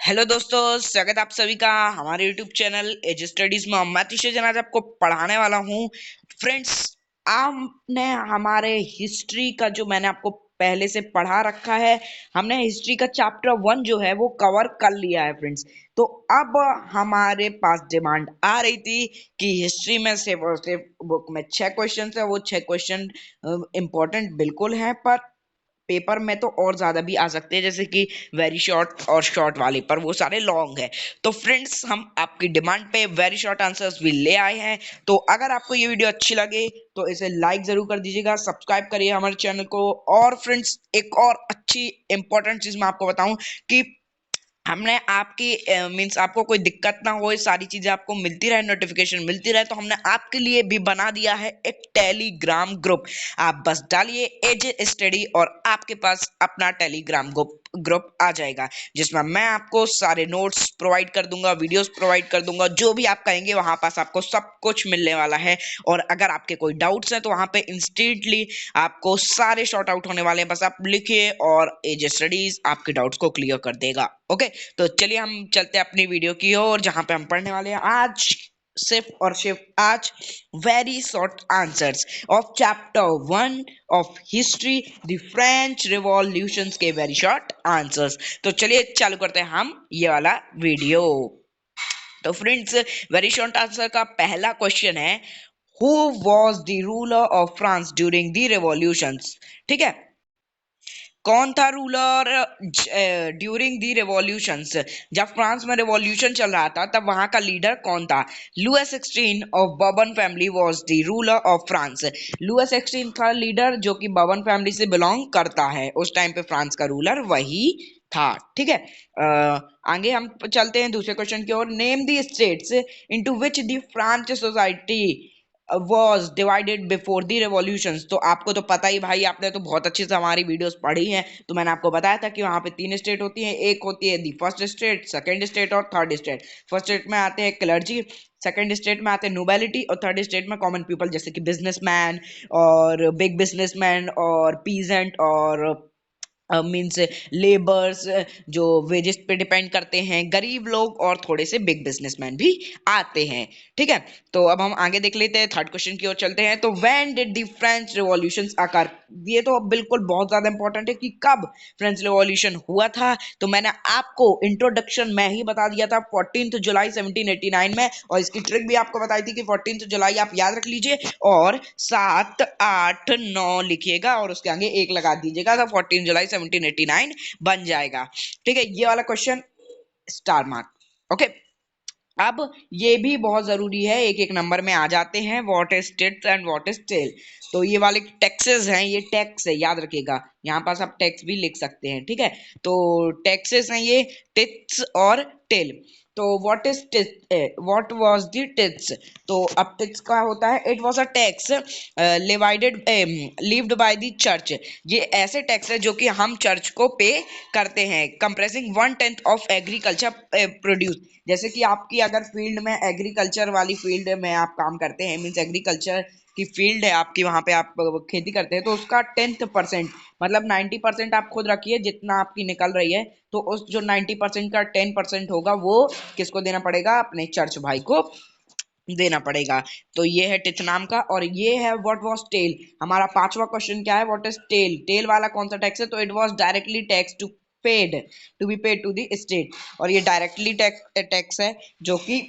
Hello दोस्तों, स्वागत है आप सभी का हमारे यूट्यूब चैनल एज स्टडीज में। मैं तीसरे आज आपको पढ़ाने वाला हूँ। फ्रेंड्स, आपने हमारे हिस्ट्री का जो मैंने आपको पहले से पढ़ा रखा है, हमने हिस्ट्री का चैप्टर 1 जो है वो कवर कर लिया है फ्रेंड्स। तो अब हमारे पास डिमांड आ रही थी कि हिस्ट्री में से वो सिर्फ बुक में 6 क्वेश्चन है, वो 6 क्वेश्चन इंपॉर्टेंट बिल्कुल है, पर पेपर में तो और ज्यादा भी आ सकते हैं, जैसे कि वेरी शॉर्ट और शॉर्ट वाले, पर वो सारे लॉन्ग है। तो फ्रेंड्स, हम आपकी डिमांड पे वेरी शॉर्ट आंसर्स भी ले आए हैं। तो अगर आपको ये वीडियो अच्छी लगे तो इसे लाइक जरूर कर दीजिएगा, सब्सक्राइब करिए हमारे चैनल को। और फ्रेंड्स, एक और अच्छी इंपॉर्टेंट चीज मैं आपको बताऊं कि हमने आपकी मीन्स आपको कोई दिक्कत ना हो, ये सारी चीजें आपको मिलती रहे, नोटिफिकेशन मिलती रहे, तो हमने आपके लिए भी बना दिया है एक टेलीग्राम ग्रुप। आप बस डालिए एज स्टडी और आपके पास अपना टेलीग्राम ग्रुप आ जाएगा, जिसमें मैं आपको सारे नोट्स प्रोवाइड कर दूंगा, वीडियोस प्रोवाइड कर दूंगा, जो भी आप कहेंगे वहां पास आपको सब कुछ मिलने वाला है। और अगर आपके कोई डाउट्स हैं तो वहां पे इंस्टेंटली आपको सारे शॉर्ट आउट होने वाले हैं। बस आप लिखिए और एज स्टडीज आपके डाउट्स को क्लियर कर देगा। ओके, तो चलिए हम चलते हैं अपनी वीडियो की ओर, जहां पे हम पढ़ने वाले हैं आज सिर्फ और सिर्फ आज very short answers of chapter 1 of history, the French revolutions के वेरी शॉर्ट आंसर्स। तो चलिए चालू करते हैं हम ये वाला वीडियो। तो फ्रेंड्स, वेरी शॉर्ट आंसर का पहला क्वेश्चन है, who was the ruler of France during the revolutions. ठीक है, कौन था रूलर ड्यूरिंग दी रेवोल्यूशंस। जब फ्रांस में रेवोल्यूशन चल रहा था तब वहां का लीडर कौन था। Louis sixteen of Bourbon family was the ruler of France. Louis sixteen था लीडर जो कि बर्बन फैमिली से बिलोंग करता है। उस टाइम पे फ्रांस का रूलर वही था। ठीक है, आगे हम चलते हैं दूसरे क्वेश्चन की ओर। Name the states into which the French society was divided before the revolutions। तो आपको तो पता ही भाई, आपने तो बहुत अच्छे से हमारी वीडियोस पढ़ी हैं। तो मैंने आपको बताया था कि वहां पे 3 स्टेट होती हैं। एक होती है the first state, second state और थर्ड स्टेट। फर्स्ट स्टेट में आते हैं क्लर्जी, सेकंड स्टेट में आते हैं नोबेलिटी और थर्ड स्टेट में कॉमन पीपल, जैसे कि बिजनेसमैन और बिग बिजनेसमैन और पीजेंट और मीन्स लेबर्स जो वेजेस पे डिपेंड करते हैं, गरीब लोग और थोड़े से बिग बिजनेसमैन भी आते हैं। ठीक है, तो अब हम आगे देख लेते हैं, थर्ड क्वेश्चन की ओर चलते हैं। तो when did the French revolutions आकर। ये तो बिल्कुल बहुत ज्यादा इंपॉर्टेंट है कि कब फ्रेंच रिवॉल्यूशन हुआ था। तो मैंने आपको इंट्रोडक्शन में ही बता दिया था 14 जुलाई 1789 में, और इसकी ट्रिक भी आपको बताई थी कि 14 जुलाई आप याद रख लीजिए और 7 8 9 लिखिएगा और उसके आगे 1 लगा दीजिएगा, तो 14 जुलाई 1789 बन जाएगा। ठीक है, ये वाला क्वेश्चन स्टार मार्क। ओके, अब ये भी बहुत जरूरी है, एक एक नंबर में आ जाते हैं। What is tithes and what is taille. तो ये वाले टैक्सेस हैं, ये टैक्स है, याद रखिएगा। यहाँ पास आप टैक्स भी लिख सकते हैं। ठीक है, तो टैक्सेस हैं ये टिट्स और टेल। तो what is what was the tithes. तो अब टिट्स का होता है, it was a tax levied levied by the church. ये ऐसे टैक्स है जो कि हम चर्च को पे करते हैं, कंप्रेसिंग 1/10 ऑफ एग्रीकल्चर प्रोड्यूस। जैसे कि आपकी अगर फील्ड में एग्रीकल्चर वाली फील्ड में आप काम करते हैं, मीन्स एग्रीकल्चर की फील्ड है आपकी, वहां पे आप खेती करते हैं, तो उसका 10% मतलब 90% आप खुद रखिए जितना आपकी निकल रही है। तो उस जो 90% का 10% होगा वो किसको देना पड़ेगा, अपने चर्च भाई को देना पड़ेगा। तो ये है टिथ नाम का, और ये है व्हाट वाज टेल। हमारा पांचवा क्वेश्चन क्या है, व्हाट इज टेल। टेल वाला कौन सा टैक्स है, तो it was directly tax to be paid to the state. और ये डायरेक्टली टैक्स है जो कि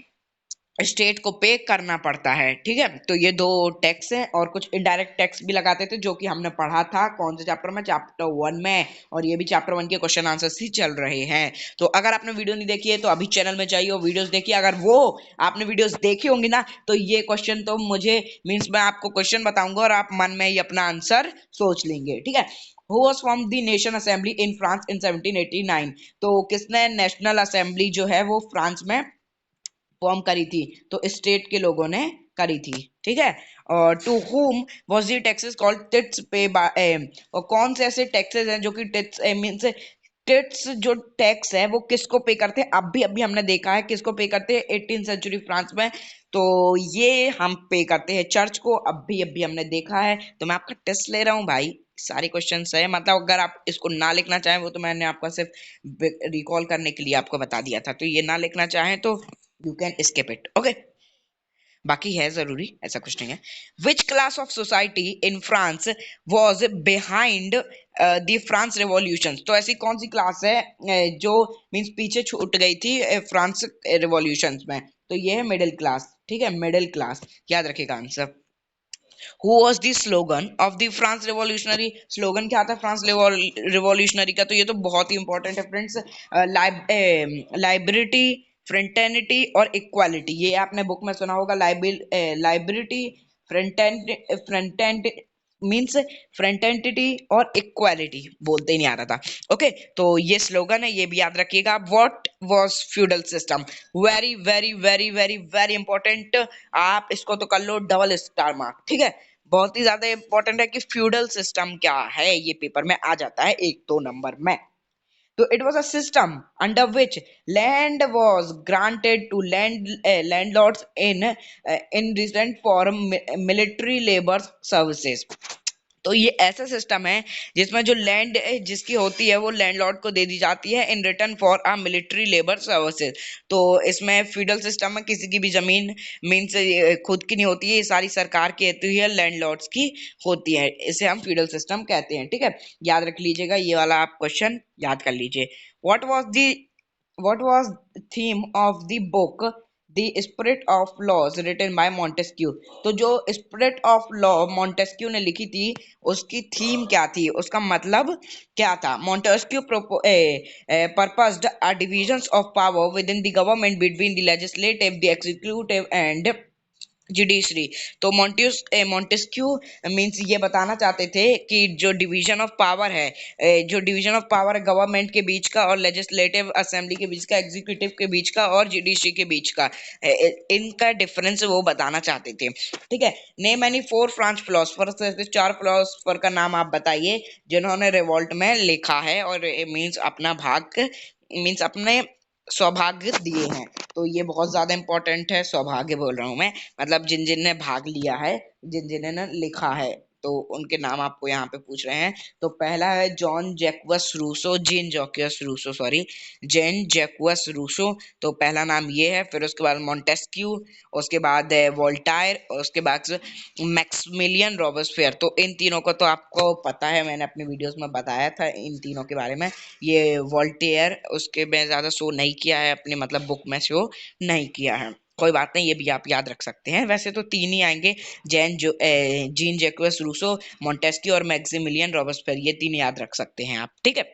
स्टेट को पे करना पड़ता है। ठीक है, तो ये दो टैक्स है, और कुछ इनडायरेक्ट टैक्स भी लगाते थे जो कि हमने पढ़ा था कौन से चैप्टर में, चैप्टर 1 में। और ये भी चैप्टर 1 के क्वेश्चन आंसर्स ही चल रहे हैं। तो अगर आपने वीडियो नहीं देखी है तो अभी चैनल में जाइए और वीडियोस देखिए। अगर वो आपने वीडियोस देखी होंगी ना, तो ये क्वेश्चन तो मुझे मीन्स मैं आपको क्वेश्चन बताऊंगा और आप मन में ही अपना आंसर सोच लेंगे। ठीक है, Who was formed the Nation Assembly in France in 1789। तो किसने नेशनल असेंबली जो है वो फ्रांस में फॉर्म करी थी, तो स्टेट के लोगों ने करी थी। ठीक है, और to whom was the taxes called tithes pay by. और कौन से ऐसे टैक्सेस हैं जो कि टिट्स मींस जो टैक्स है वो किसको पे करते हैं, अभी अभी हमने देखा है किसको पे करते हैं 18th सेंचुरी फ्रांस में, तो ये हम पे करते हैं चर्च को, अभी अभी हमने देखा है। तो मैं आपका टेस्ट ले रहा हूँ भाई, सारे क्वेश्चन है, मतलब अगर आप इसको ना लिखना चाहें वो तो मैंने आपका सिर्फ रिकॉल करने के लिए आपको बता दिया था, तो ये ना लिखना चाहें तो you can skip it, okay. बाकी है जरूरी, ऐसा कुछ नहीं है। Which class of society in France was behind the France revolution, तो ऐसी कौन सी क्लास है जो मीन्स पीछे छूट गई थी फ्रांस रिवॉल्यूशन में, तो ये है मिडिल क्लास, ठीक है, मिडिल क्लास, याद रखिएगा answer. Who was the slogan of the France revolutionary, slogan क्या था फ्रांस रिवॉल्यूशनरी का, तो ये तो बहुत ही इंपॉर्टेंट है फ्रेंड्स, लाइब्रेटी, फ्रेटर्निटी और इक्वालिटी, ये आपने बुक में सुना होगा, लाइब्रेटी, फ्रेंटेंट मीन्स फ्रेंटेंटिटी और इक्वालिटी, बोलते ही नहीं आ रहा था, ओके। तो ये स्लोगन है, ये भी याद रखिएगा। What was feudal system, very very very very very important, आप इसको तो कर लो डबल स्टार मार्क, ठीक है, बहुत ही ज्यादा इंपॉर्टेंट है कि फ्यूडल सिस्टम क्या है, ये पेपर में आ जाता है 1-2 नंबर में। तो it was a system under which land was granted to landlords in return for military labor services, तो ये ऐसा सिस्टम है जिसमें जो लैंड जिसकी होती है वो लैंडलॉर्ड को दे दी जाती है in return for a military labour services, तो इसमें फ्यूडल सिस्टम में किसी की भी जमीन मीन्स खुद की नहीं होती है, ये सारी सरकार की होती है, लैंडलॉर्ड्स की होती है, इसे हम फ्यूडल सिस्टम कहते हैं, ठीक है, याद रख लीजिएगा, ये वाला आप क्वेश्चन याद कर लीजिए। What was theme of the book the spirit of laws written by Montesquieu, तो जो स्पिरिट ऑफ लॉ मॉन्टेस्क्यू ने लिखी थी उसकी थीम क्या थी, उसका मतलब क्या था। Montesquieu purposed a divisions of power within the government between the legislative, the executive and judiciary, तो मॉन्टेस्क्यू मीन्स ये बताना चाहते थे कि जो डिवीजन ऑफ पावर है, जो डिवीजन ऑफ पावर है गवर्नमेंट के बीच का और लेजिस्लेटिव असेंबली के बीच का, एग्जीक्यूटिव के बीच का और जुडिशरी के बीच का, इनका डिफरेंस वो बताना चाहते थे, ठीक है। Name any 4 French philosopher, 4 philosopher का नाम आप बताइए जिन्होंने रिवॉल्ट में लिखा है और मीन्स अपना भाग मीन्स अपने सौभाग्य दिए हैं, तो ये बहुत ज्यादा इंपॉर्टेंट है, सौभाग्य बोल रहा हूं मैं, मतलब जिन जिन ने भाग लिया है, जिन जिन ने लिखा है, तो उनके नाम आपको यहाँ पे पूछ रहे हैं। तो पहला है John Jacques Rousseau, Jean Jacques Rousseau, sorry, Jean Jacques Rousseau, तो पहला नाम ये है। फिर उसके बाद मॉन्टेस्क्यू, उसके बाद वोल्टायर, और उसके बाद मैक्सिमिलियन रॉबर्सफेयर, तो इन तीनों को तो आपको पता है, मैंने अपने वीडियोस में बताया था इन तीनों के बारे में। ये वोल्टेयर उसके में ज्यादा शो नहीं किया है अपने मतलब बुक में शो नहीं किया है, कोई बात नहीं, ये भी आप याद रख सकते हैं। वैसे तो 3 ही आएंगे, जीन जैक्वस रूसो, मॉन्टेस्क्यू और मैक्सिमिलियन रॉबर्सफेयर, ये 3 याद रख सकते हैं आप, ठीक है।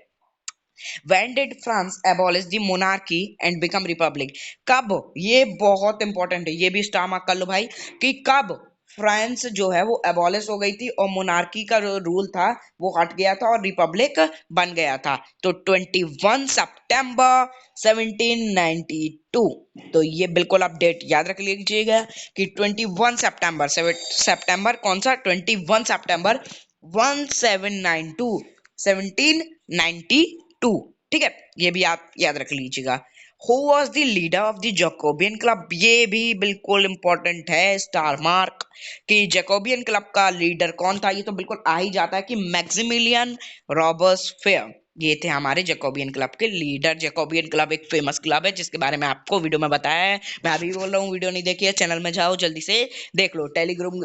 When did France abolish the monarchy and become republic? कब, ये बहुत इंपॉर्टेंट है, ये भी स्टार मार्क कर लो भाई, कि कब फ्रांस जो है वो एबॉलिश हो गई थी और मोनार्की का जो रूल था वो हट गया था और रिपब्लिक बन गया था, तो 21 सितंबर 1792, तो ये बिल्कुल आप डेट याद रख लीजिएगा कि 21 सितंबर, सितंबर कौन सा, 21 सितंबर 1792, 1792, ठीक है, ये भी आप याद रख लीजिएगा। Who was the leader of the Jacobin club, ये भी बिल्कुल इंपॉर्टेंट है, स्टार मार्क, कि जैकोबियन क्लब का लीडर कौन था, ये तो बिल्कुल आ ही जाता है कि मैक्सिमिलियन रॉबर्सफेयर, ये थे हमारे जैकोबियन क्लब के लीडर। जैकोबियन क्लब एक फेमस क्लब है जिसके बारे में आपको वीडियो में बताया है, मैं अभी बोल रहा हूँ, वीडियो नहीं देखी है चैनल में जाओ जल्दी से देख लो, टेलीग्राम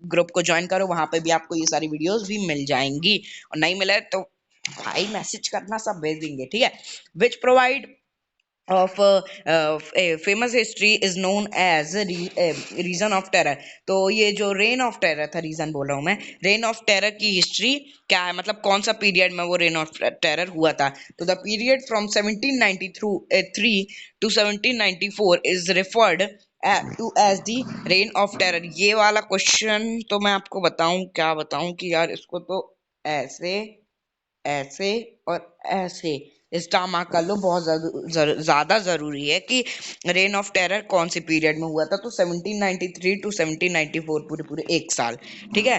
ग्रुप को ज्वाइन करो, वहां पे भी आपको ये सारी वीडियोस भी मिल जाएंगी, और नहीं मिले तो भाई मैसेज करना, सब भेज देंगे, ठीक है। Which provide of a famous history is known as reason of terror, तो ये जो रेन ऑफ टेरर था, रीजन बोल रहा हूँ मैं, रेन ऑफ टेरर की हिस्ट्री क्या है, मतलब कौन सा पीरियड में वो रेन ऑफ टेरर हुआ था, तो the period from 1793 to 1794 is referred to as the reign of terror. ये वाला क्वेश्चन तो मैं आपको बताऊं, क्या बताऊं कि यार इसको तो ऐसे, ऐसे और ऐसे स्टार मार्क कर लो, बहुत ज्यादा जरूरी है कि रेन ऑफ टेरर कौन से पीरियड में हुआ था, तो 1793 टू 1794, पूरे पूरे 1 साल, ठीक है,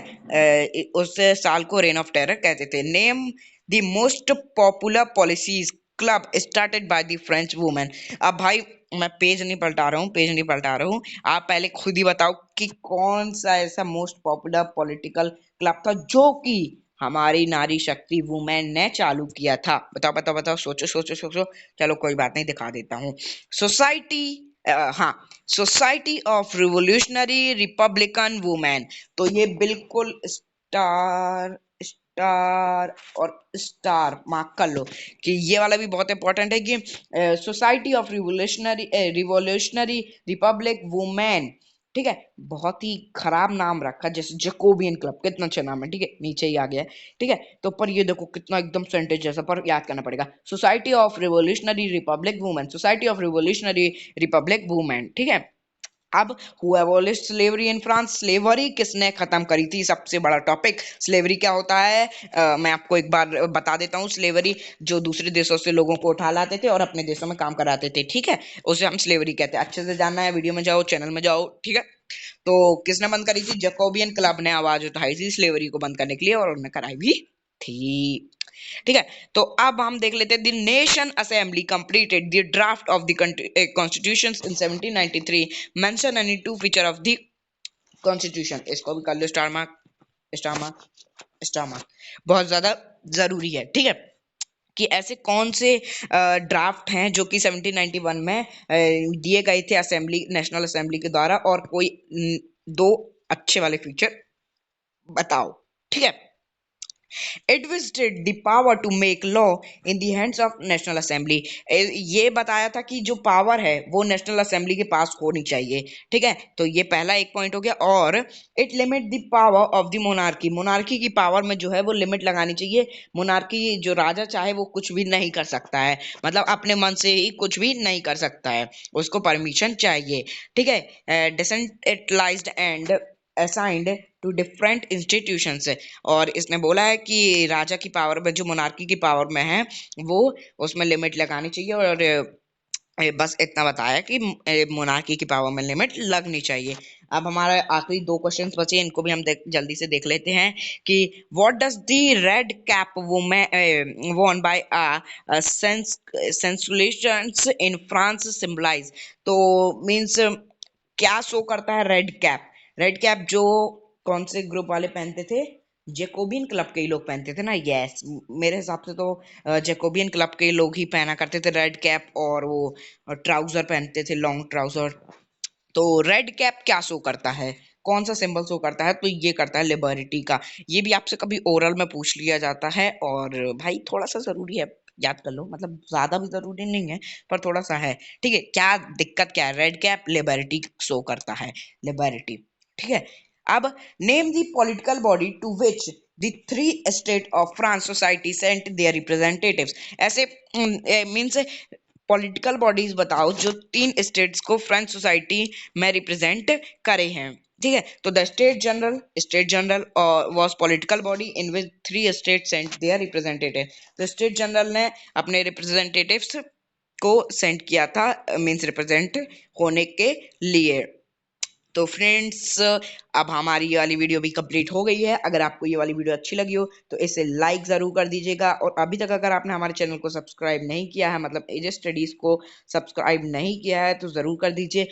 उस साल को रेन ऑफ टेरर कहते थे। Name the most popular policies club started by the French women. अब भाई मैं पेज नहीं पलटा रहा हूँ, पेज नहीं पलटा रहा हूँ, आप पहले खुद ही बताओ कि कौन सा ऐसा मोस्ट पॉपुलर पॉलिटिकल क्लब था जो कि हमारी नारी शक्ति वुमेन ने चालू किया था। बताओ बताओ बताओ, सोचो सोचो सोचो। चलो कोई बात नहीं, दिखा देता हूँ। सोसाइटी, हाँ, society of revolutionary Republican women. तो ये बिल्कुल स्टार स्टार और स्टार मार्क कर लो कि ये वाला भी बहुत इंपॉर्टेंट है कि society of revolutionary Republic women. ठीक है, बहुत ही खराब नाम रखा, जैसे जैकोबियन क्लब, कितना अच्छा नाम है। ठीक है, नीचे ही आ गया है। ठीक है, तो पर ये देखो कितना एकदम सेंटेंस जैसा, पर याद करना पड़ेगा। Society of revolutionary Republic women, society of revolutionary Republic women. ठीक है, अब who abolished slavery in France, slavery किसने खत्म करी थी, सबसे बड़ा टॉपिक। स्लेवरी क्या होता है, मैं आपको एक बार बता देता हूँ। स्लेवरी जो दूसरे देशों से लोगों को उठा लाते थे और अपने देशों में काम कराते थे। ठीक है, उसे हम स्लेवरी कहते हैं। अच्छे से जानना है, वीडियो में जाओ, चैनल में जाओ। ठीक है, तो किसने बंद करी थी, जैकोबियन क्लब ने आवाज उठाई थी स्लेवरी को बंद करने के लिए, और उन्होंने कराई भी थी। ठीक है, तो अब हम देख लेते हैं। The nation assembly completed the draft of the constitution in 1793, mention any two feature of the constitution. इसको भी कर लो star mark, star mark, star mark, बहुत ज्यादा जरूरी है। ठीक है, कि ऐसे कौन से ड्राफ्ट हैं जो कि 1791 में दिए गए थे असेंबली, नेशनल असेंबली के द्वारा, और कोई दो अच्छे वाले फीचर बताओ। ठीक है, it vested the power to make law in the hands of national assembly। ये बताया था कि जो पावर है वो नेशनल असेंबली के पास होनी चाहिए। ठीक है, तो ये पहला एक पॉइंट हो गया। और it limit the power of the monarchy, monarchy की पावर में जो है वो लिमिट लगानी चाहिए। मोनार्की जो राजा चाहे वो कुछ भी नहीं कर सकता है, मतलब अपने मन से ही कुछ भी नहीं कर सकता है, उसको परमिशन चाहिए। ठीक है, decentralised and assigned to different institutions. और इसने बोला है कि राजा की पावर में, जो मोनार्की की पावर में है, वो उसमें लिमिट लगानी चाहिए। और बस इतना बताया कि मोनार्की की पावर में लिमिट लगनी चाहिए। अब हमारे आखिरी दो क्वेश्चंस बचे, इनको भी हम जल्दी से देख लेते हैं कि what does the red cap वोन बाय सेंसुलेशंस इन फ्रांस सिंबलाइज। तो मींस क्या शो करता है रेड कैप। रेड कैप जो कौन से ग्रुप वाले पहनते थे, जेकोबियन क्लब के ही लोग पहनते थे ना। यस, मेरे हिसाब से तो जेकोबियन क्लब के लोग ही पहना करते थे रेड कैप, और वो ट्राउजर पहनते थे, लॉन्ग ट्राउजर। तो रेड कैप क्या शो करता है, कौन सा सिंबल शो करता है, तो ये करता है लिबर्टी का। ये भी आपसे कभी ओरल में पूछ लिया जाता है, और भाई थोड़ा सा जरूरी है, याद कर लो, मतलब ज्यादा भी जरूरी नहीं है, पर थोड़ा सा है। ठीक है, क्या दिक्कत क्या है, रेड कैप लिबर्टी शो करता है, लिबर्टी। ठीक है, अब name the political body to which the three state of France society sent their representatives. ऐसे मीन्स पॉलिटिकल बॉडीज बताओ जो तीन स्टेट्स को फ्रेंच सोसाइटी में रिप्रेजेंट करे हैं। ठीक है, तो the state general was political body in which three state sent their representative. तो स्टेट जनरल ने अपने रिप्रेजेंटेटिव्स को सेंड किया था, मींस रिप्रेजेंट होने के लिए। तो फ्रेंड्स, अब हमारी ये वाली वीडियो भी कंप्लीट हो गई है। अगर आपको ये वाली वीडियो अच्छी लगी हो तो इसे लाइक ज़रूर कर दीजिएगा, और अभी तक अगर आपने हमारे चैनल को सब्सक्राइब नहीं किया है, मतलब एजे स्टडीज़ को सब्सक्राइब नहीं किया है, तो ज़रूर कर दीजिए।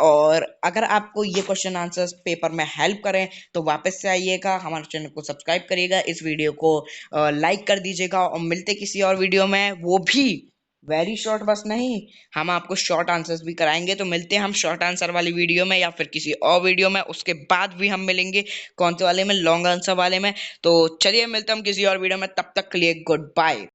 और अगर आपको ये क्वेश्चन आंसर्स पेपर में हेल्प करें तो वापस से आइएगा, हमारे चैनल को सब्सक्राइब करिएगा, इस वीडियो को लाइक कर दीजिएगा, और मिलते किसी और वीडियो में, वो भी वेरी शॉर्ट बस नहीं, हम आपको शॉर्ट आंसर्स भी कराएंगे। तो मिलते हैं हम शॉर्ट आंसर वाली वीडियो में, या फिर किसी और वीडियो में, उसके बाद भी हम मिलेंगे कौन से वाले में, लॉन्ग आंसर वाले में। तो चलिए मिलते हैं हम किसी और वीडियो में, तब तक के लिए गुड बाय।